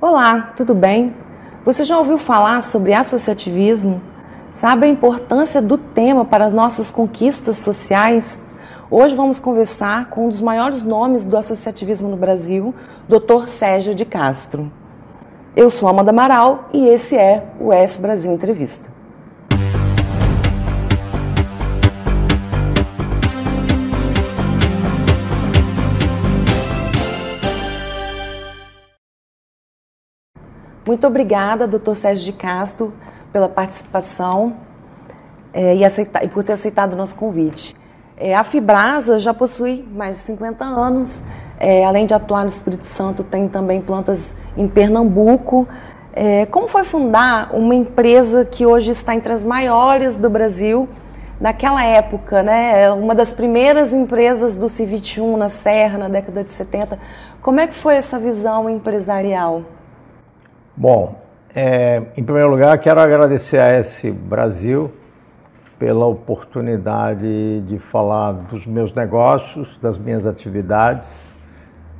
Olá, tudo bem? Você já ouviu falar sobre associativismo? Sabe a importância do tema para nossas conquistas sociais? Hoje vamos conversar com um dos maiores nomes do associativismo no Brasil, Dr. Sérgio de Castro. Eu sou Amanda Amaral e esse é o S Brasil Entrevista. Muito obrigada, Dr. Sérgio de Castro, pela participação e por ter aceitado o nosso convite. A Fibrasa já possui mais de 50 anos, além de atuar no Espírito Santo, tem também plantas em Pernambuco. Como foi fundar uma empresa que hoje está entre as maiores do Brasil, naquela época, né? Uma das primeiras empresas do C21 na Serra, na década de 70. Como é que foi essa visão empresarial? Bom, em primeiro lugar, quero agradecer a S Brasil pela oportunidade de falar dos meus negócios, das minhas atividades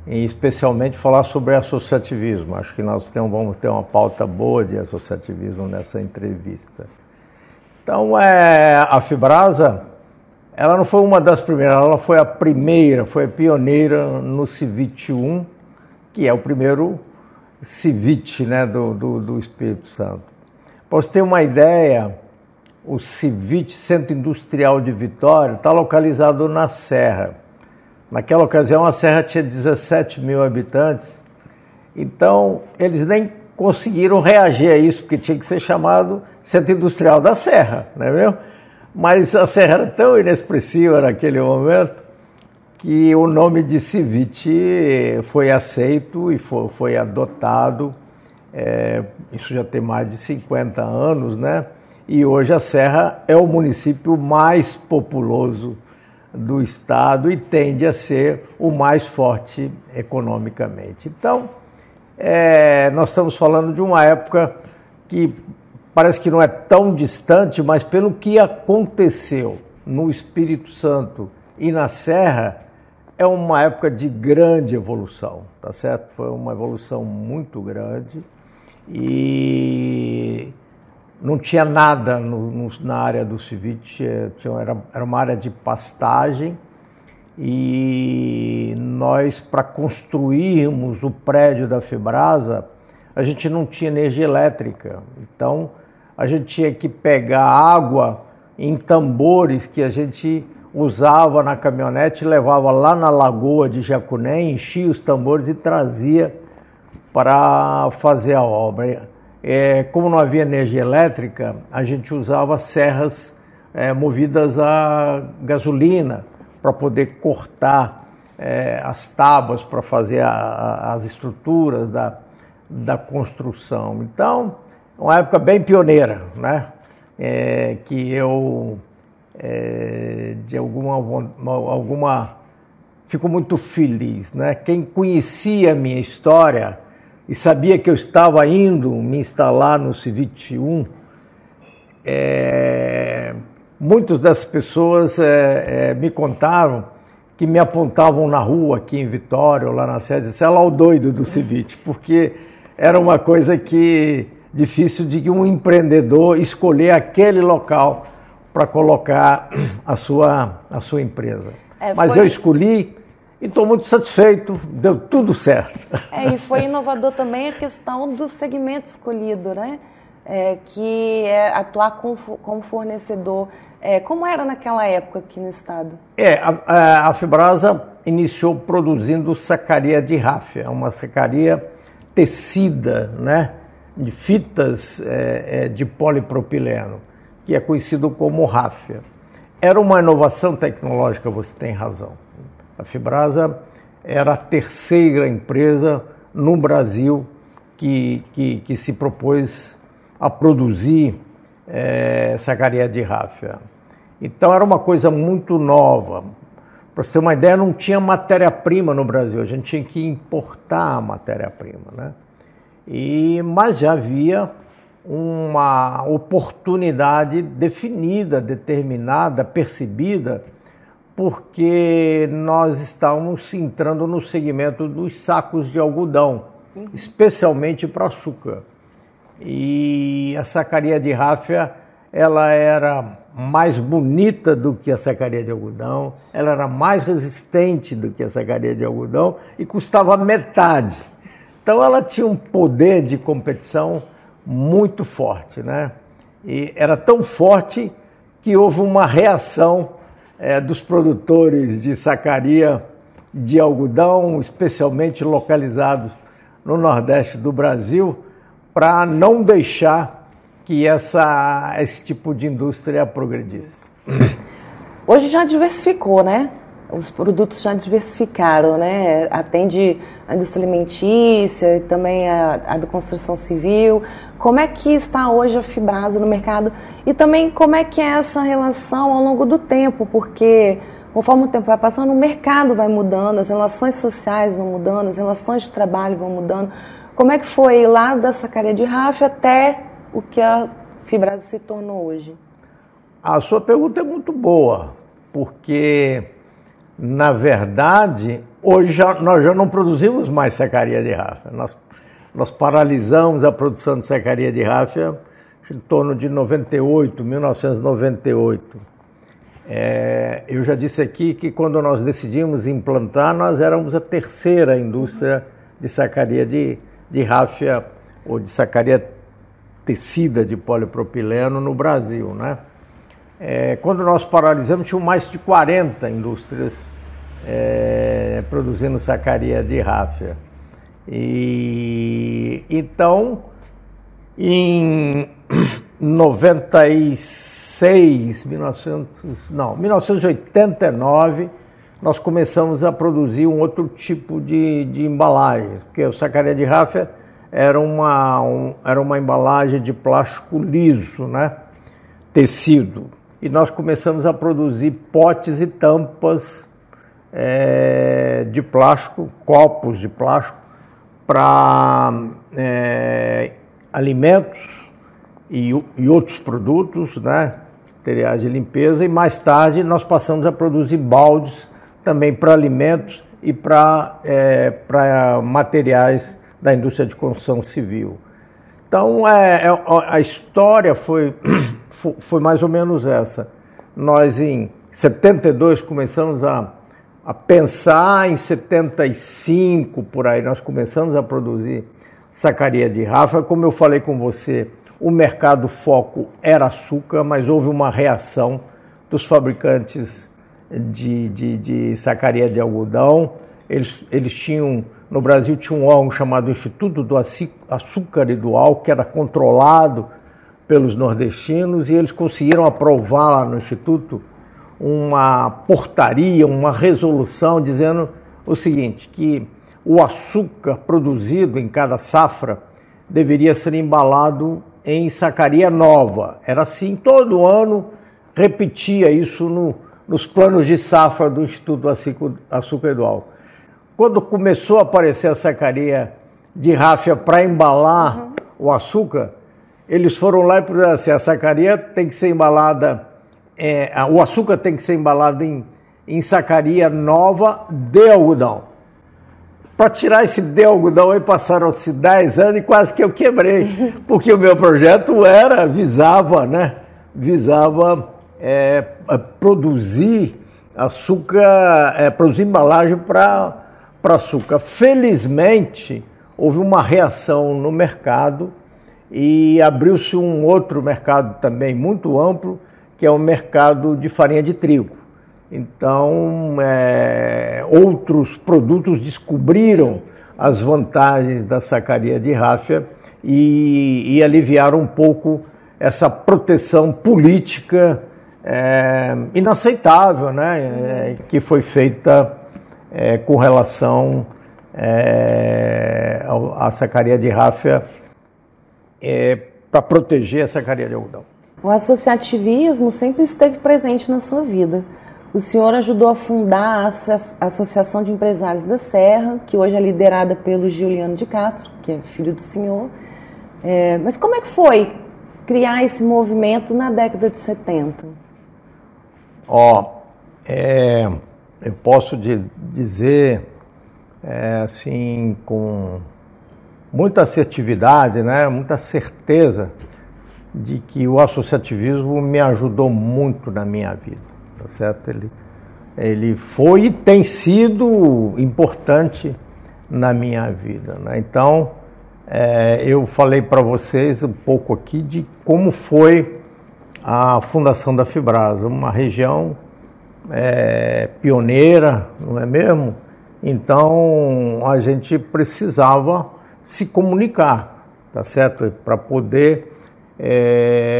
e especialmente falar sobre associativismo. Acho que nós vamos ter uma pauta boa de associativismo nessa entrevista. Então, a Fibrasa, ela não foi uma das primeiras, ela foi a primeira, foi a pioneira no C21, que é o primeiro CIVIT, né, do Espírito Santo. Para você ter uma ideia, o CIVIT, Centro Industrial de Vitória, está localizado na Serra. Naquela ocasião, a Serra tinha 17 mil habitantes, então eles nem conseguiram reagir a isso, porque tinha que ser chamado Centro Industrial da Serra, não é mesmo? Mas a Serra era tão inexpressiva naquele momento que o nome de CIVIT foi aceito e foi adotado. Isso já tem mais de 50 anos, né? E hoje a Serra é o município mais populoso do estado e tende a ser o mais forte economicamente. Então, nós estamos falando de uma época que parece que não é tão distante, mas pelo que aconteceu no Espírito Santo e na Serra, é uma época de grande evolução, tá certo? Foi uma evolução muito grande e não tinha nada na área do CIVIT, era uma área de pastagem e nós, para construirmos o prédio da Fibrasa, a gente não tinha energia elétrica, então a gente tinha que pegar água em tambores que a gente usava na caminhonete, levava lá na lagoa de Jacuné, enchia os tambores e trazia para fazer a obra. Como não havia energia elétrica, a gente usava serras movidas a gasolina para poder cortar as tábuas para fazer as estruturas da construção. Então, uma época bem pioneira, né? Que eu de alguma fico muito feliz, né? Quem conhecia a minha história e sabia que eu estava indo me instalar no C21, muitas das pessoas me contaram que me apontavam na rua aqui em Vitória ou lá na sede, disseram lá o doido do CIVIT, porque era uma coisa difícil de um empreendedor escolher aquele local para colocar a sua empresa. Mas eu escolhi e estou muito satisfeito, deu tudo certo. E foi inovador também a questão do segmento escolhido, né? Que é atuar como fornecedor. Como era naquela época aqui no estado? A Fibrasa iniciou produzindo sacaria de ráfia, uma sacaria tecida, né? De fitas de polipropileno, que é conhecido como ráfia. Era uma inovação tecnológica, você tem razão. A Fibrasa era a terceira empresa no Brasil que se propôs a produzir sacaria de ráfia. Então era uma coisa muito nova. Para você ter uma ideia, não tinha matéria-prima no Brasil, a gente tinha que importar a matéria-prima, né? Mas já havia uma oportunidade definida, determinada, percebida, porque nós estávamos entrando no segmento dos sacos de algodão. especialmente para açúcar. E a sacaria de ráfia, ela era mais bonita do que a sacaria de algodão, ela era mais resistente do que a sacaria de algodão e custava metade. Então ela tinha um poder de competição muito forte, né? E era tão forte que houve uma reação dos produtores de sacaria de algodão, especialmente localizados no Nordeste do Brasil, para não deixar que esse tipo de indústria progredisse. Hoje já diversificou, né? Os produtos já diversificaram, né? Atende a indústria alimentícia e também a da construção civil. Como é que está hoje a Fibrasa no mercado? E também como é que é essa relação ao longo do tempo? Porque conforme o tempo vai passando, o mercado vai mudando, as relações sociais vão mudando, as relações de trabalho vão mudando. Como é que foi lá da sacaria de ráfia até o que a Fibrasa se tornou hoje? A sua pergunta é muito boa, porque, na verdade, hoje nós já não produzimos mais sacaria de ráfia. Nós paralisamos a produção de sacaria de ráfia em torno de 1998. Eu já disse aqui que quando nós decidimos implantar, nós éramos a terceira indústria de sacaria de ráfia ou de sacaria tecida de polipropileno no Brasil, né? Quando nós paralisamos, tinham mais de 40 indústrias produzindo sacaria de ráfia. E então, em 1989, nós começamos a produzir um outro tipo de embalagens, porque o sacaria de ráfia era uma embalagem de plástico liso, né? Tecido. E nós começamos a produzir potes e tampas de plástico, copos de plástico, para alimentos e outros produtos, né? Materiais de limpeza. E mais tarde nós passamos a produzir baldes também para alimentos e para materiais da indústria de construção civil. Então, a história foi mais ou menos essa. Nós, em 72, começamos a pensar, em 75, por aí, nós começamos a produzir sacaria de ráfia. Como eu falei com você, o mercado foco era açúcar, mas houve uma reação dos fabricantes de sacaria de algodão. Eles tinham... No Brasil tinha um órgão chamado Instituto do Açúcar e do Álcool, que era controlado pelos nordestinos, e eles conseguiram aprovar lá no Instituto uma portaria, uma resolução dizendo o seguinte, que o açúcar produzido em cada safra deveria ser embalado em sacaria nova. Era assim, todo ano repetia isso nos planos de safra do Instituto do Açúcar e do Álcool. Quando começou a aparecer a sacaria de ráfia para embalar o açúcar, eles foram lá e disseram assim, a sacaria tem que ser embalada, o açúcar tem que ser embalado em sacaria nova de algodão. Para tirar esse de algodão aí passaram-se 10 anos e quase que eu quebrei, porque o meu projeto visava produzir açúcar, produzir embalagem para açúcar. Felizmente, houve uma reação no mercado e abriu-se um outro mercado também muito amplo, que é o mercado de farinha de trigo. Então, outros produtos descobriram as vantagens da sacaria de ráfia e aliviaram um pouco essa proteção política inaceitável, né, que foi feita com relação à sacaria de ráfia para proteger a sacaria de algodão. O associativismo sempre esteve presente na sua vida. O senhor ajudou a fundar a Associação de Empresários da Serra, que hoje é liderada pelo Giuliano de Castro, que é filho do senhor. Mas como é que foi criar esse movimento na década de 70? Eu posso dizer, assim, com muita assertividade, né, muita certeza de que o associativismo me ajudou muito na minha vida, tá certo? Ele foi e tem sido importante na minha vida, né? Então, eu falei para vocês um pouco aqui de como foi a fundação da Fibrasa, uma região pioneira, não é mesmo? Então, a gente precisava se comunicar, tá certo? Para poder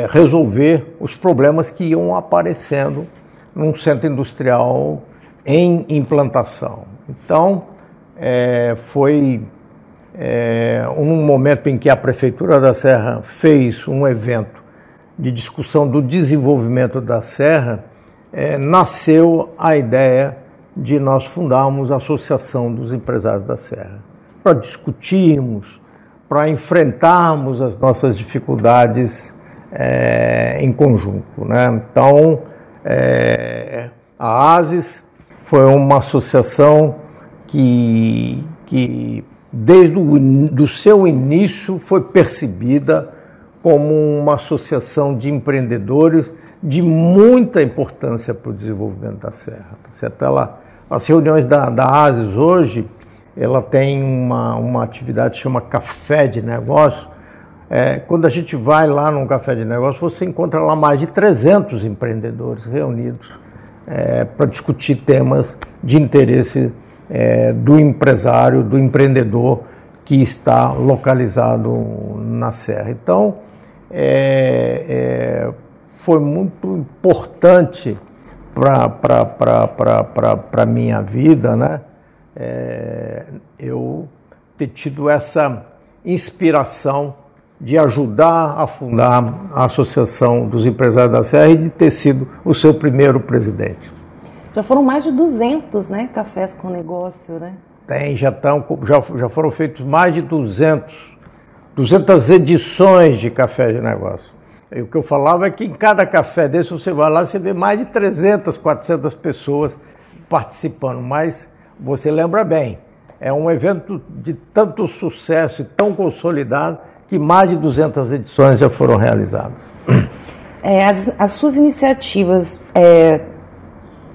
resolver os problemas que iam aparecendo num centro industrial em implantação. Então, foi um momento em que a Prefeitura da Serra fez um evento de discussão do desenvolvimento da Serra, nasceu a ideia de nós fundarmos a Associação dos Empresários da Serra, para discutirmos, para enfrentarmos as nossas dificuldades em conjunto, né? Então, a ASES foi uma associação que desde o seu início foi percebida como uma associação de empreendedores de muita importância para o desenvolvimento da Serra, tá certo? As reuniões da ASES hoje, ela tem uma atividade que chama Café de Negócio. Quando a gente vai lá num Café de Negócio, você encontra lá mais de 300 empreendedores reunidos para discutir temas de interesse do empresário, do empreendedor que está localizado na Serra. Então, foi muito importante para a minha vida, né? Eu ter tido essa inspiração de ajudar a fundar a Associação dos Empresários da Serra e de ter sido o seu primeiro presidente. Já foram mais de 200, né, cafés com negócio, né? Já foram feitos mais de 200 edições de café de negócio. E o que eu falava é que em cada café desse você vai lá, você vê mais de 300, 400 pessoas participando, mas você lembra bem, é um evento de tanto sucesso e tão consolidado que mais de 200 edições já foram realizadas. As suas iniciativas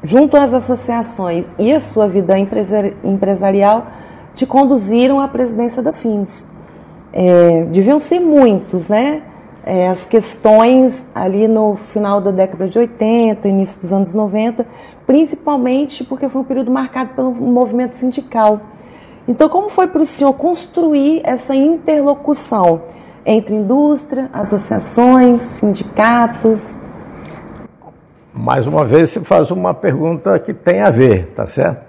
junto às associações e a sua vida empresarial te conduziram à presidência da FINDES. Deviam ser muitos, né? As questões ali no final da década de 80, início dos anos 90, principalmente porque foi um período marcado pelo movimento sindical. Então, como foi para o senhor construir essa interlocução entre indústria, associações, sindicatos? Mais uma vez, se faz uma pergunta que tem a ver, tá certo?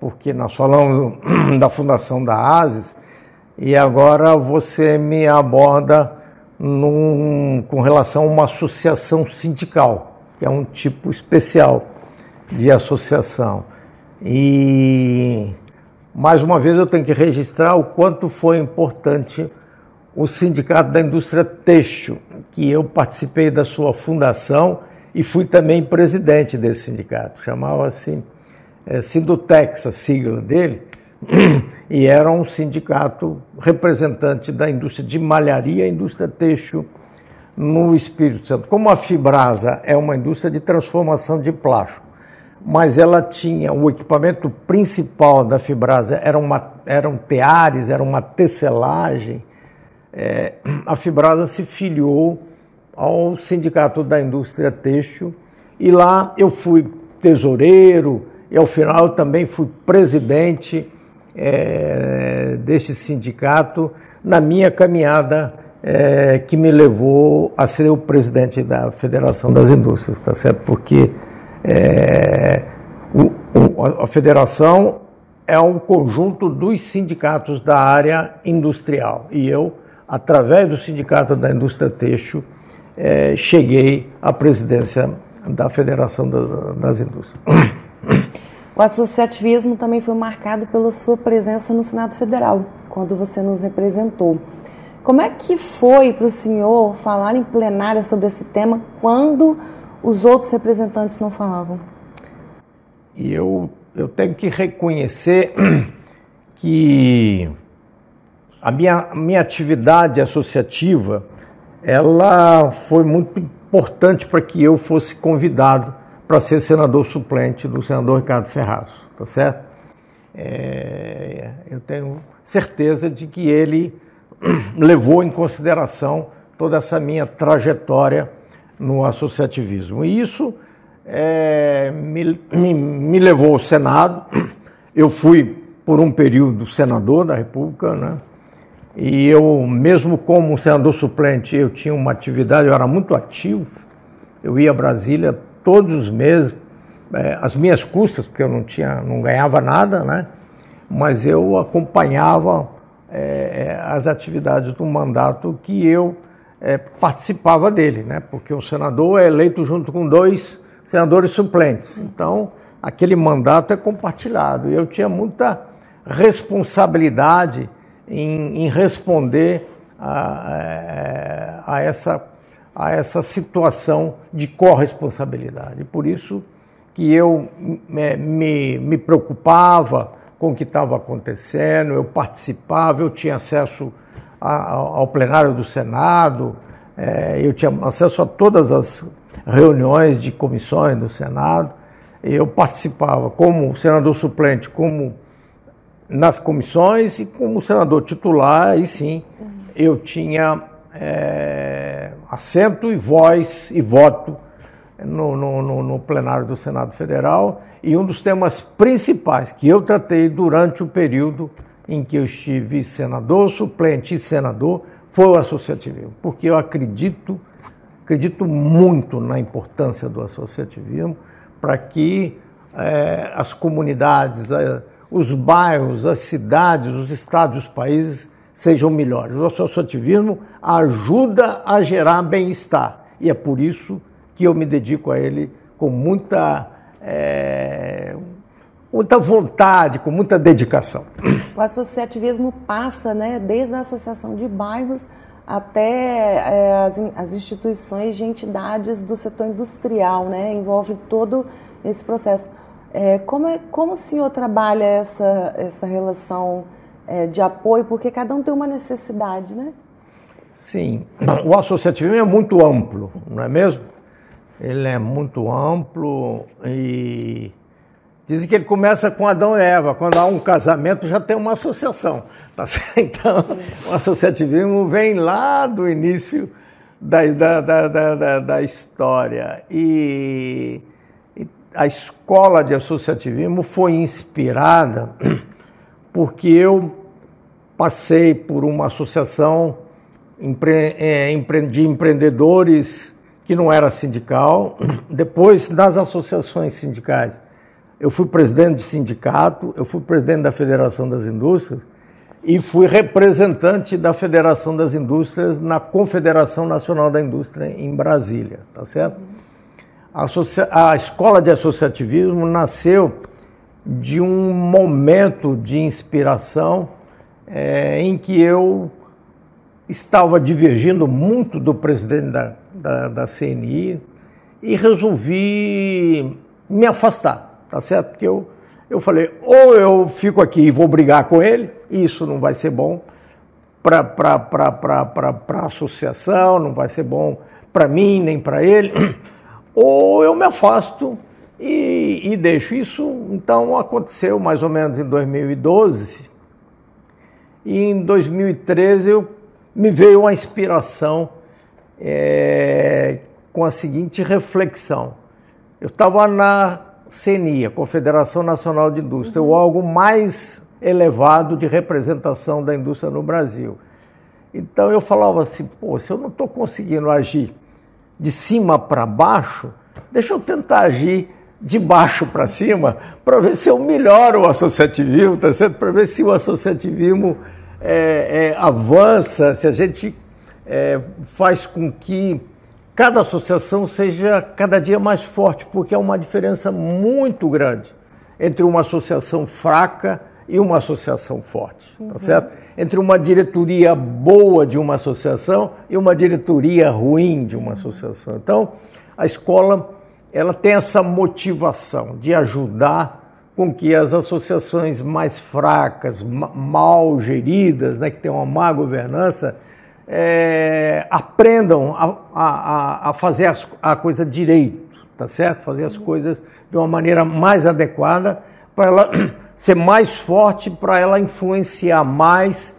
Porque nós falamos da fundação da ASES e agora você me aborda com relação a uma associação sindical, que é um tipo especial de associação. E, mais uma vez, eu tenho que registrar o quanto foi importante o Sindicato da Indústria Têxtil, que eu participei da sua fundação e fui também presidente desse sindicato. Chamava-se Sindutex, a sigla dele, e era um sindicato representante da indústria de malharia e indústria têxtil no Espírito Santo. Como a Fibrasa é uma indústria de transformação de plástico, mas ela tinha, o equipamento principal da Fibrasa eram teares, era uma tecelagem, a Fibrasa se filiou ao Sindicato da Indústria Têxtil e lá eu fui tesoureiro e ao final eu também fui presidente desse sindicato na minha caminhada que me levou a ser o presidente da Federação das Indústrias, tá certo? Porque a federação é um conjunto dos sindicatos da área industrial e eu, através do Sindicato da Indústria Têxtil, cheguei à presidência da Federação das Indústrias. O associativismo também foi marcado pela sua presença no Senado Federal, quando você nos representou. Como é que foi para o senhor falar em plenária sobre esse tema quando os outros representantes não falavam? E eu tenho que reconhecer que a minha atividade associativa, ela foi muito importante para que eu fosse convidado para ser senador suplente do senador Ricardo Ferraz, tá certo? Eu tenho certeza de que ele levou em consideração toda essa minha trajetória no associativismo. E isso me levou ao Senado. Eu fui, por um período, senador da República, né? E eu, mesmo como senador suplente, eu tinha uma atividade, eu era muito ativo. Eu ia a Brasília todos os meses, às minhas custas, porque eu não ganhava nada, né? Mas eu acompanhava as atividades do mandato que eu participava dele, né? Porque o senador é eleito junto com 2 senadores suplentes. Então, aquele mandato é compartilhado. E eu tinha muita responsabilidade em responder a essa situação de corresponsabilidade. Por isso que eu me preocupava com o que estava acontecendo, eu participava, eu tinha acesso ao plenário do Senado, eu tinha acesso a todas as reuniões de comissões do Senado, eu participava como senador suplente, como nas comissões, e como senador titular, aí sim, eu tinha assento e voz e voto no plenário do Senado Federal, e um dos temas principais que eu tratei durante o período em que eu estive senador, suplente e senador, foi o associativismo, porque eu acredito muito na importância do associativismo para que as comunidades, os bairros, as cidades, os estados, os países sejam melhores. O associativismo ajuda a gerar bem-estar, e é por isso que eu me dedico a ele com muita vontade, com muita dedicação. O associativismo passa, né, desde a associação de bairros até as instituições de entidades do setor industrial, né, envolve todo esse processo. Como o senhor trabalha essa relação de apoio, porque cada um tem uma necessidade, né? Sim, o associativismo é muito amplo, não é mesmo? Ele é muito amplo e dizem que ele começa com Adão e Eva. Quando há um casamento, já tem uma associação. Tá certo? Então, o associativismo vem lá do início da história. E a escola de associativismo foi inspirada porque eu passei por uma associação de empreendedores que não era sindical. Depois, das associações sindicais, eu fui presidente de sindicato, eu fui presidente da Federação das Indústrias e fui representante da Federação das Indústrias na Confederação Nacional da Indústria em Brasília, tá certo? A escola de associativismo nasceu de um momento de inspiração em que eu estava divergindo muito do presidente da CNI e resolvi me afastar, tá certo? Porque eu falei, ou eu fico aqui e vou brigar com ele, e isso não vai ser bom para a associação, não vai ser bom para mim nem para ele, ou eu me afasto e deixo isso. Então aconteceu mais ou menos em 2012, e em 2013 me veio uma inspiração com a seguinte reflexão. Eu estava na CNI, a Confederação Nacional de Indústria, o órgão mais elevado de representação da indústria no Brasil. Então eu falava assim, se eu não estou conseguindo agir de cima para baixo, deixa eu tentar agir de baixo para cima, para ver se eu melhoro o associativismo, tá certo? Para ver se o associativismo avança, se a gente faz com que cada associação seja cada dia mais forte, porque há uma diferença muito grande entre uma associação fraca e uma associação forte, tá certo? Entre uma diretoria boa de uma associação e uma diretoria ruim de uma associação. Então, a escola ela tem essa motivação de ajudar com que as associações mais fracas, mal geridas, né, que têm uma má governança, aprendam a fazer a coisa direito, tá certo? Fazer as coisas de uma maneira mais adequada para ela ser mais forte, para ela influenciar mais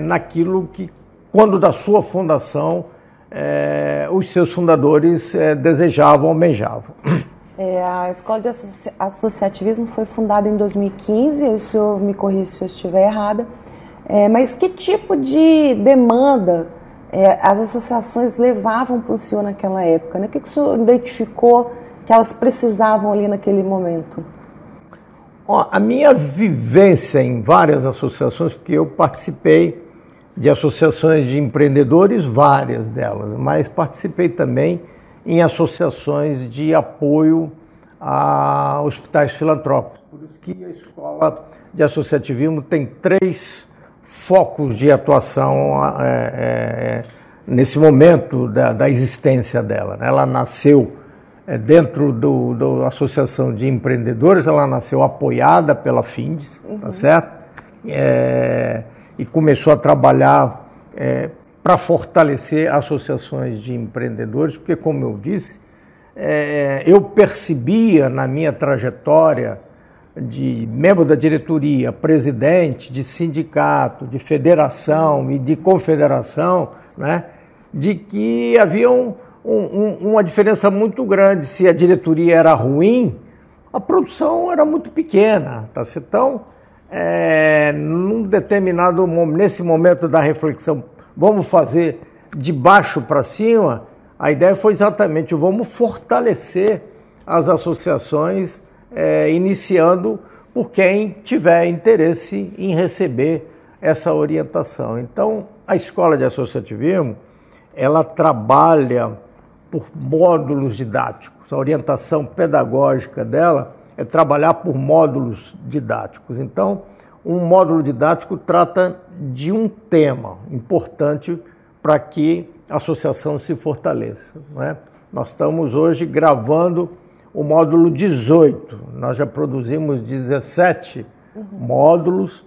naquilo que, quando da sua fundação, os seus fundadores desejavam, almejavam. A Escola de Associativismo foi fundada em 2015, o senhor me corrija se eu estiver errada, mas que tipo de demanda as associações levavam para o senhor naquela época, né? O que o senhor identificou que elas precisavam ali naquele momento? A minha vivência em várias associações, porque eu participei de associações de empreendedores, várias delas, mas participei também em associações de apoio a hospitais filantrópicos. Por isso que a Escola de Associativismo tem 3 focos de atuação nesse momento da existência dela. Ela nasceu dentro da Associação de Empreendedores, ela nasceu apoiada pela FINDES, tá certo? E começou a trabalhar para fortalecer associações de empreendedores, porque, como eu disse, eu percebia na minha trajetória de membro da diretoria, presidente de sindicato, de federação e de confederação, né, de que havia uma diferença muito grande. Se a diretoria era ruim, a produção era muito pequena, tá? Então, num determinado momento, nesse momento da reflexão, vamos fazer de baixo para cima, a ideia foi exatamente, vamos fortalecer as associações, iniciando por quem tiver interesse em receber essa orientação. Então, a Escola de Associativismo, ela trabalha por módulos didáticos. A orientação pedagógica dela é trabalhar por módulos didáticos. Então, um módulo didático trata de um tema importante para que a associação se fortaleça, não é? Nós estamos hoje gravando o módulo 18. Nós já produzimos 17 módulos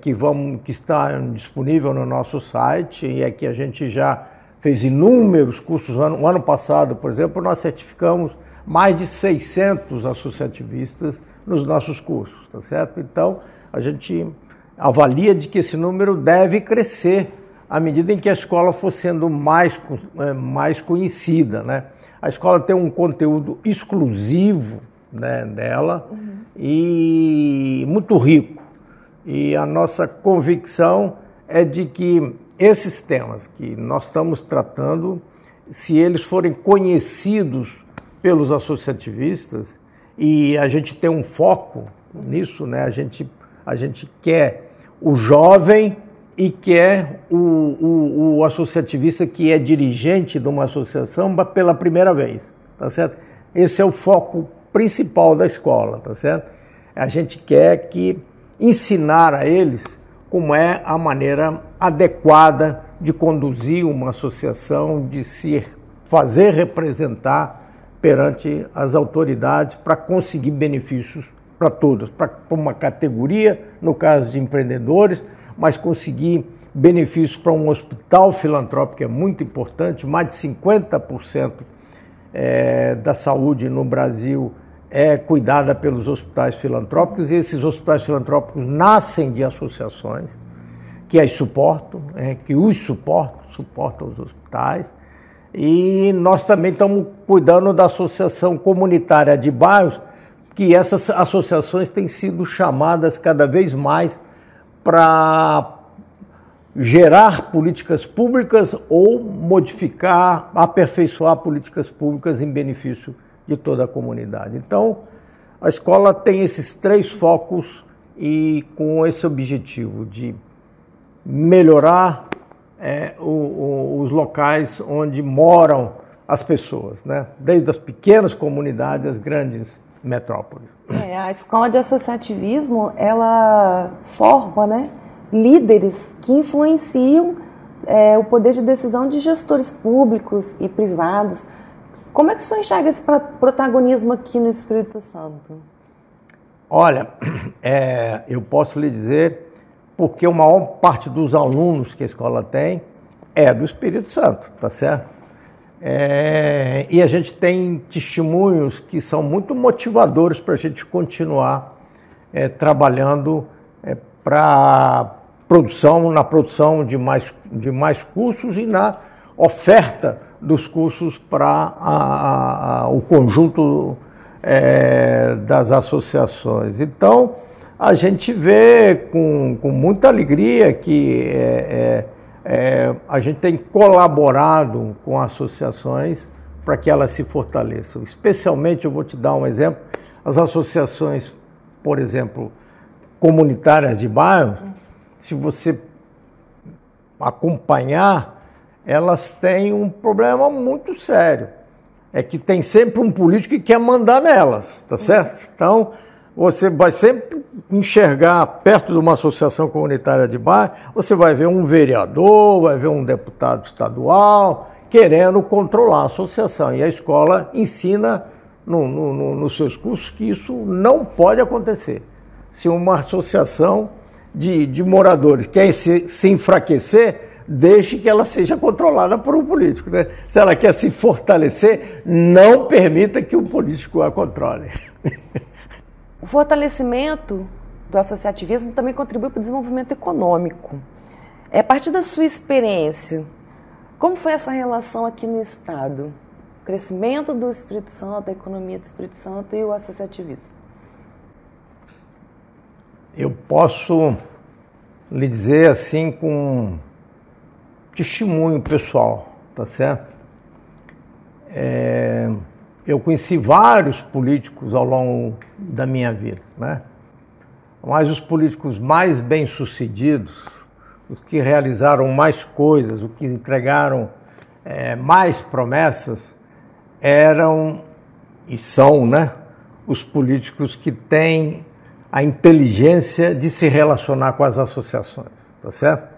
que está disponível no nosso site, e aqui a gente já fez inúmeros cursos. O ano passado, por exemplo, nós certificamos mais de 600 associativistas nos nossos cursos, tá certo? Então, a gente avalia de que esse número deve crescer à medida em que a escola for sendo mais conhecida, né? A escola tem um conteúdo exclusivo, né, dela, e muito rico. E a nossa convicção é de que esses temas que nós estamos tratando, se eles forem conhecidos pelos associativistas, e a gente tem um foco nisso, né? A gente quer o jovem e quer o associativista que é dirigente de uma associação pela primeira vez, tá certo? Esse é o foco principal da escola, tá certo? A gente quer ensinar a eles como é a maneira adequada de conduzir uma associação, de se fazer representar perante as autoridades para conseguir benefícios para todos, para uma categoria, no caso de empreendedores, mas conseguir benefícios para um hospital filantrópico, que é muito importante. Mais de 50% da saúde no Brasil é cuidada pelos hospitais filantrópicos, e esses hospitais filantrópicos nascem de associações que as suportam, que os suportam os hospitais. E nós também estamos cuidando da Associação Comunitária de Bairros, que essas associações têm sido chamadas cada vez mais para gerar políticas públicas ou modificar, aperfeiçoar políticas públicas em benefício de toda a comunidade. Então, a escola tem esses 3 focos, e com esse objetivo de melhorar os locais onde moram as pessoas, né? Desde as pequenas comunidades às grandes metrópoles. A escola de associativismo, ela forma, né, líderes que influenciam o poder de decisão de gestores públicos e privados. Como é que o senhor enxerga esse protagonismo aqui no Espírito Santo? Olha, eu posso lhe dizer, porque a maior parte dos alunos que a escola tem é do Espírito Santo, tá certo? E a gente tem testemunhos que são muito motivadores para a gente continuar trabalhando para na produção de mais cursos e na oferta dos cursos para o conjunto das associações. Então, a gente vê com muita alegria que a gente tem colaborado com associações para que elas se fortaleçam. Especialmente, eu vou te dar um exemplo, as associações, por exemplo, comunitárias de bairro, se você acompanhar, elas têm um problema muito sério. É que tem sempre um político que quer mandar nelas, tá certo? Então, você vai sempre enxergar perto de uma associação comunitária de bairro, você vai ver um vereador, vai ver um deputado estadual querendo controlar a associação. E a escola ensina nos seus cursos que isso não pode acontecer. Se uma associação de moradores quer se enfraquecer, deixe que ela seja controlada por um político, né? Se ela quer se fortalecer, não permita que o político a controle. O fortalecimento do associativismo também contribui para o desenvolvimento econômico. A partir da sua experiência, como foi essa relação aqui no Estado? O crescimento do Espírito Santo, a economia do Espírito Santo e o associativismo. Eu posso lhe dizer assim com testemunho pessoal, tá certo? Eu conheci vários políticos ao longo da minha vida, né? Mas os políticos mais bem-sucedidos, os que realizaram mais coisas, os que entregaram mais promessas, eram e são, né, os políticos que têm a inteligência de se relacionar com as associações, tá certo?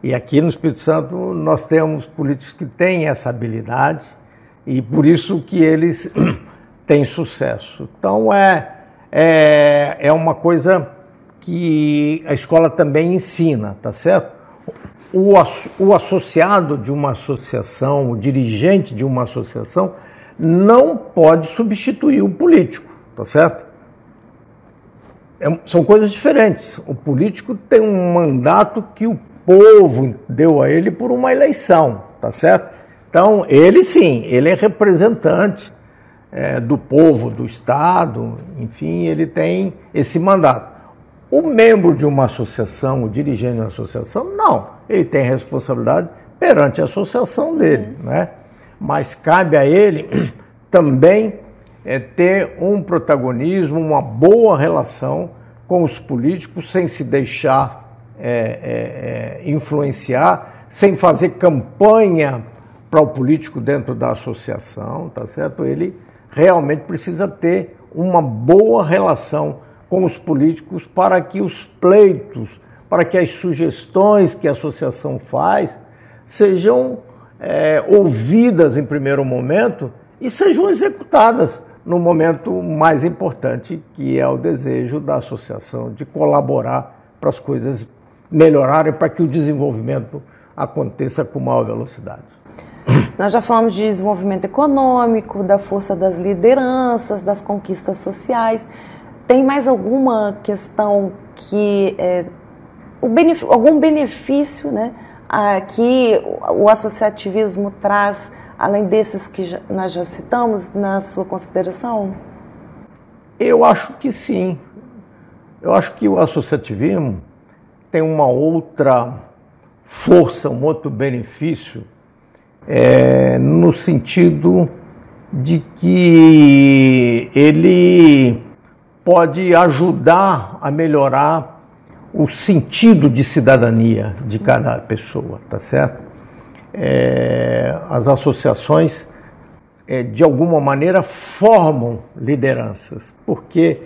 E aqui no Espírito Santo nós temos políticos que têm essa habilidade e por isso que eles têm sucesso. Então é uma coisa que a escola também ensina, tá certo? O associado de uma associação, o dirigente de uma associação, não pode substituir o político, tá certo? São coisas diferentes. O político tem um mandato que o povo deu a ele por uma eleição, tá certo? Então, ele sim, ele é representante do povo, do Estado, enfim, ele tem esse mandato. O membro de uma associação, o dirigente de uma associação, não. Ele tem responsabilidade perante a associação dele, né? Mas cabe a ele também ter um protagonismo, uma boa relação com os políticos, sem se deixar influenciar, sem fazer campanha para o político dentro da associação, tá certo? Ele realmente precisa ter uma boa relação com os políticos para que os pleitos, para que as sugestões que a associação faz sejam ouvidas em primeiro momento e sejam executadas no momento mais importante, que é o desejo da associação de colaborar para as coisas melhorarem, para que o desenvolvimento aconteça com maior velocidade. Nós já falamos de desenvolvimento econômico, da força das lideranças, das conquistas sociais. Tem mais alguma questão que algum benefício, né, que o associativismo traz, além desses que nós já citamos, na sua consideração? Eu acho que sim. Eu acho que o associativismo tem uma outra força, um outro benefício, no sentido de que ele pode ajudar a melhorar o sentido de cidadania de cada pessoa, tá certo? As associações, de alguma maneira, formam lideranças, porque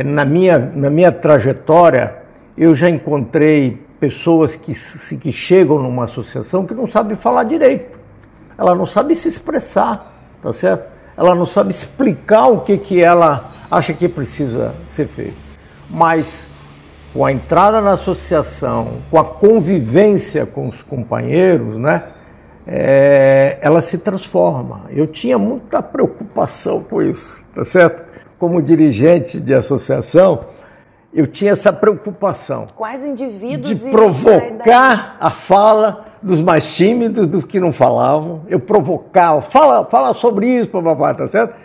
na minha trajetória eu já encontrei pessoas que chegam numa associação que não sabem falar direito, ela não sabe se expressar, tá certo? Ela não sabe explicar o que ela acha que precisa ser feito. mas com a entrada na associação, com a convivência com os companheiros, né, ela se transforma. Eu tinha muita preocupação com isso, tá certo? Como dirigente de associação, eu tinha essa preocupação. Quais indivíduos de provocar a fala dos mais tímidos, dos que não falavam. Eu provocava, fala sobre isso, papapá, tá certo?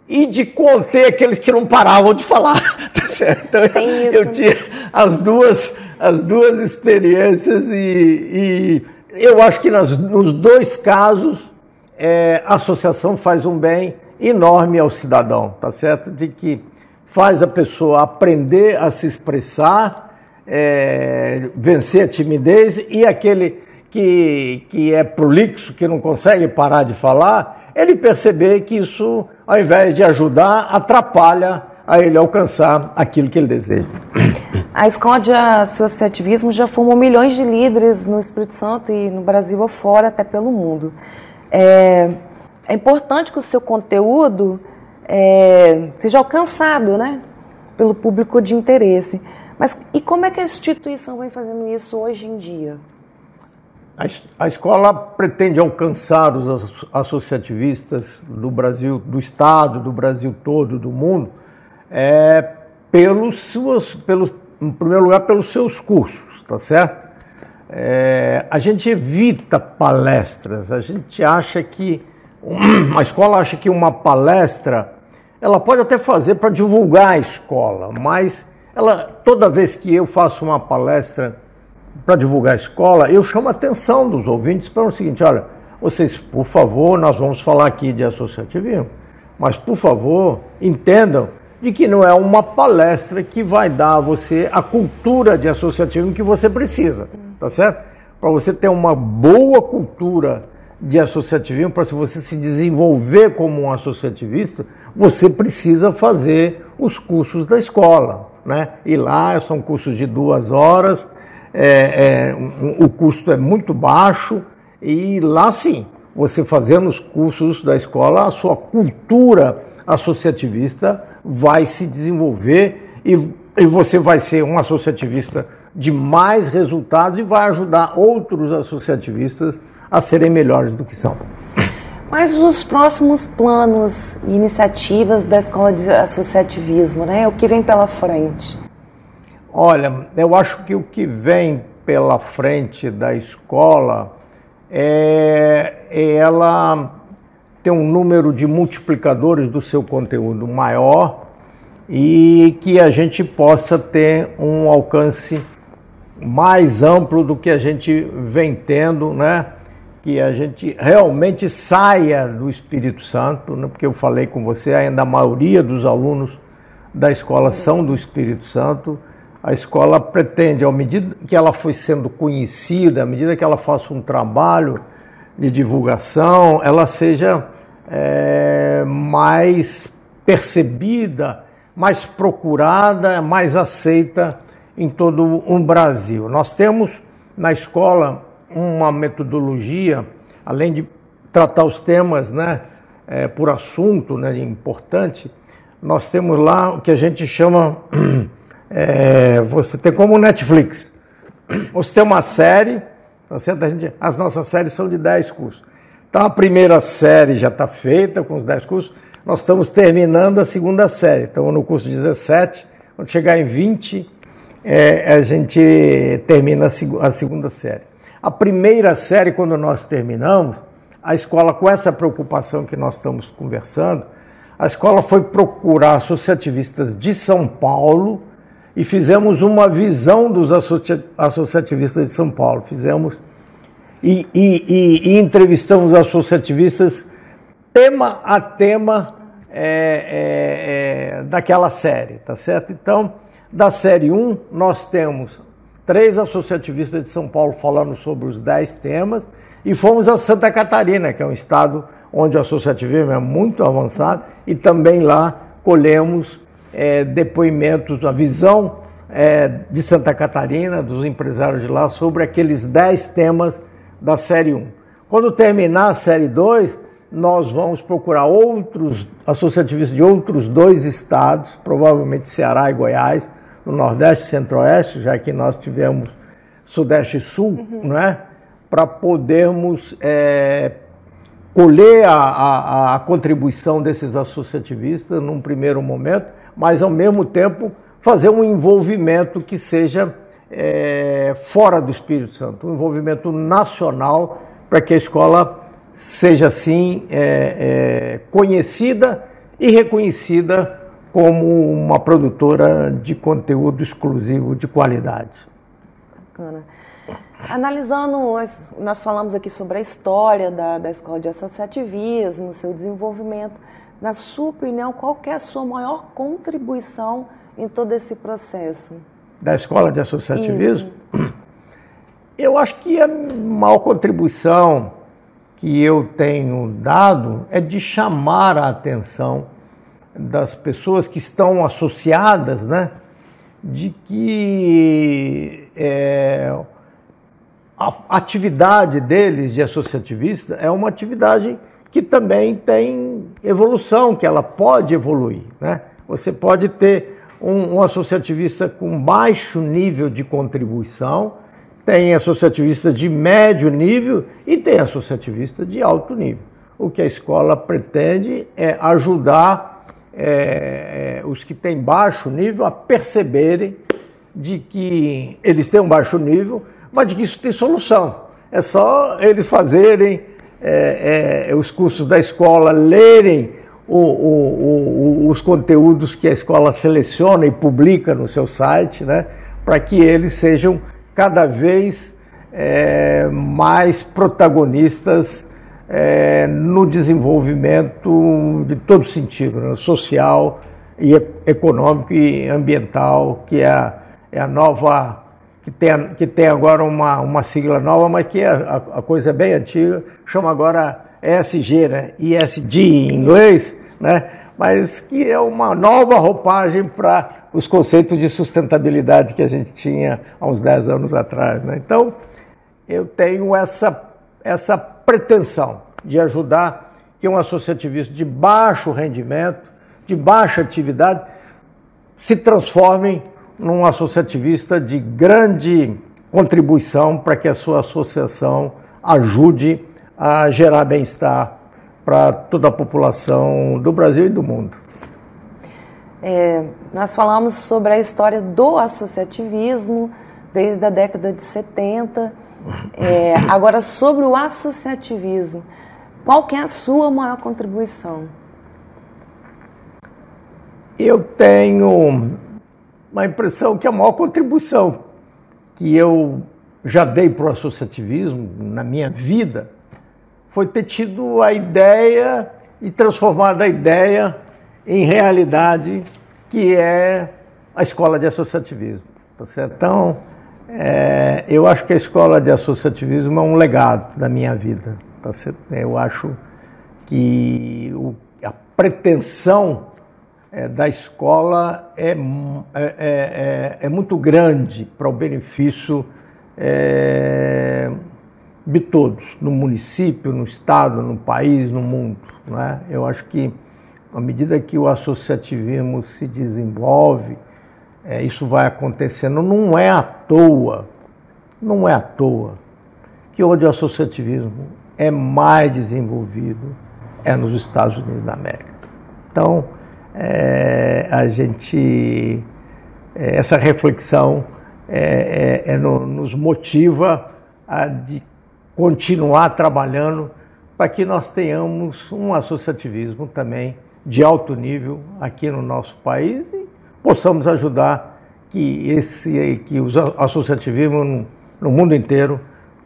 E de conter aqueles que não paravam de falar, tá certo? Então, eu tinha as duas experiências e eu acho que nos dois casos a associação faz um bem enorme ao cidadão, tá certo? De que faz a pessoa aprender a se expressar, vencer a timidez, e aquele que é prolixo, que não consegue parar de falar, ele perceber que isso, ao invés de ajudar, atrapalha a ele alcançar aquilo que ele deseja. A Escola de Associativismo já formou milhões de líderes no Espírito Santo e no Brasil afora, até pelo mundo. É importante que o seu conteúdo seja alcançado, né, pelo público de interesse. Mas e como é que a instituição vem fazendo isso hoje em dia? A escola pretende alcançar os associativistas do Brasil, do Estado, do Brasil todo, do mundo, em primeiro lugar, pelos seus cursos, tá certo? A gente evita palestras, a gente acha que, a escola acha que uma palestra, ela pode até fazer para divulgar a escola, mas toda vez que eu faço uma palestra para divulgar a escola, eu chamo a atenção dos ouvintes para o seguinte: olha, vocês, por favor, nós vamos falar aqui de associativismo, mas, por favor, entendam de que não é uma palestra que vai dar a você a cultura de associativismo que você precisa, tá certo? Para você ter uma boa cultura de associativismo, para você se desenvolver como um associativista, você precisa fazer os cursos da escola, né? E lá são cursos de 2 horas, o custo é muito baixo, e lá sim, você fazendo os cursos da escola, a sua cultura associativista vai se desenvolver e você vai ser um associativista de mais resultados e vai ajudar outros associativistas a serem melhores do que são. Mas os próximos planos e iniciativas da Escola de Associativismo, né? O que vem pela frente? Olha, eu acho que o que vem pela frente da escola ela ter um número de multiplicadores do seu conteúdo maior e que a gente possa ter um alcance mais amplo do que a gente vem tendo, né? Que a gente realmente saia do Espírito Santo, né? Porque eu falei com você, ainda a maioria dos alunos da escola são do Espírito Santo. A escola pretende, à medida que ela foi sendo conhecida, à medida que ela faça um trabalho de divulgação, ela seja mais percebida, mais procurada, mais aceita em todo o Brasil. Nós temos na escola uma metodologia, além de tratar os temas, né, por assunto, né, importante, nós temos lá o que a gente chama, você tem como Netflix, você tem uma série, tá certo? As nossas séries são de 10 cursos. Então a primeira série já está feita com os 10 cursos, nós estamos terminando a segunda série, estamos no curso 17, quando chegar em 20, a gente termina a segunda série. A primeira série, quando nós terminamos, a escola, com essa preocupação que nós estamos conversando, a escola foi procurar associativistas de São Paulo e fizemos uma visão dos associativistas de São Paulo. Fizemos e entrevistamos associativistas tema a tema daquela série, tá certo? Então, da série 1, nós temos 3 associativistas de São Paulo falando sobre os 10 temas e fomos a Santa Catarina, que é um estado onde o associativismo é muito avançado, e também lá colhemos depoimentos, a visão de Santa Catarina, dos empresários de lá, sobre aqueles 10 temas da série 1. Quando terminar a série 2, nós vamos procurar outros associativistas de outros 2 estados, provavelmente Ceará e Goiás, no Nordeste e Centro-Oeste, já que nós tivemos Sudeste e Sul, não é? Para podermos colher a contribuição desses associativistas num primeiro momento, mas ao mesmo tempo fazer um envolvimento que seja fora do Espírito Santo, um envolvimento nacional para que a escola seja assim conhecida e reconhecida como uma produtora de conteúdo exclusivo de qualidade. Bacana. Analisando, nós falamos aqui sobre a história da Escola de Associativismo, seu desenvolvimento. Na sua opinião, qual que é a sua maior contribuição em todo esse processo? Da Escola de Associativismo? Isso. Eu acho que a maior contribuição que eu tenho dado é de chamar a atenção das pessoas que estão associadas, né, de que a atividade deles de associativista é uma atividade que também tem evolução, que ela pode evoluir, né? Você pode ter um associativista com baixo nível de contribuição, tem associativista de médio nível e tem associativista de alto nível. O que a escola pretende é ajudar os que têm baixo nível a perceberem de que eles têm um baixo nível, mas de que isso tem solução. É só eles fazerem os cursos da escola, lerem os conteúdos que a escola seleciona e publica no seu site, né, para que eles sejam cada vez mais protagonistas no desenvolvimento de todo sentido, né, social, e econômico e ambiental, que é a nova, que tem agora uma sigla nova, mas que a coisa é bem antiga, chama agora ESG, né? ESG em inglês, né? Mas que é uma nova roupagem para os conceitos de sustentabilidade que a gente tinha há uns 10 anos atrás, né? Então, eu tenho essa pretensão de ajudar que um associativista de baixo rendimento, de baixa atividade, se transforme num associativista de grande contribuição para que a sua associação ajude a gerar bem-estar para toda a população do Brasil e do mundo. Nós falamos sobre a história do associativismo desde a década de 70. Agora, sobre o associativismo, qual que é a sua maior contribuição? Eu tenho uma impressão que a maior contribuição que eu já dei para o associativismo na minha vida foi ter tido a ideia e transformado a ideia em realidade, que é a escola de associativismo. Tá certo? Então, eu acho que a escola de associativismo é um legado da minha vida. Tá certo? Eu acho que a pretensão da escola é muito grande para o benefício de todos, no município, no estado, no país, no mundo, não é? Eu acho que, à medida que o associativismo se desenvolve, isso vai acontecendo. Não é à toa que onde o associativismo é mais desenvolvido é nos Estados Unidos da América. Então, essa reflexão nos motiva a de continuar trabalhando para que nós tenhamos um associativismo também de alto nível aqui no nosso país e possamos ajudar que o associativismo no mundo inteiro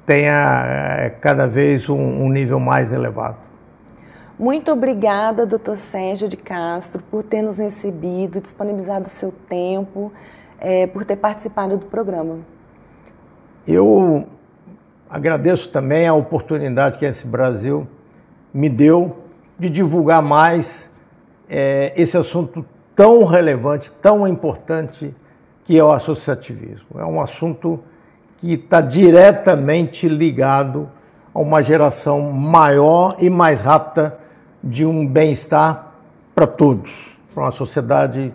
tenha cada vez um nível mais elevado. Muito obrigada, Dr. Sérgio de Castro, por ter nos recebido, disponibilizado o seu tempo, por ter participado do programa. Eu agradeço também a oportunidade que esse Brasil me deu de divulgar mais esse assunto tão relevante, tão importante, que é o associativismo. É um assunto que está diretamente ligado a uma geração maior e mais rápida de um bem-estar para todos, para uma sociedade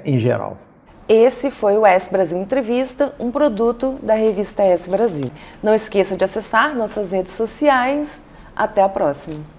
em geral. Esse foi o S Brasil Entrevista, um produto da revista S Brasil. Não esqueça de acessar nossas redes sociais. Até a próxima!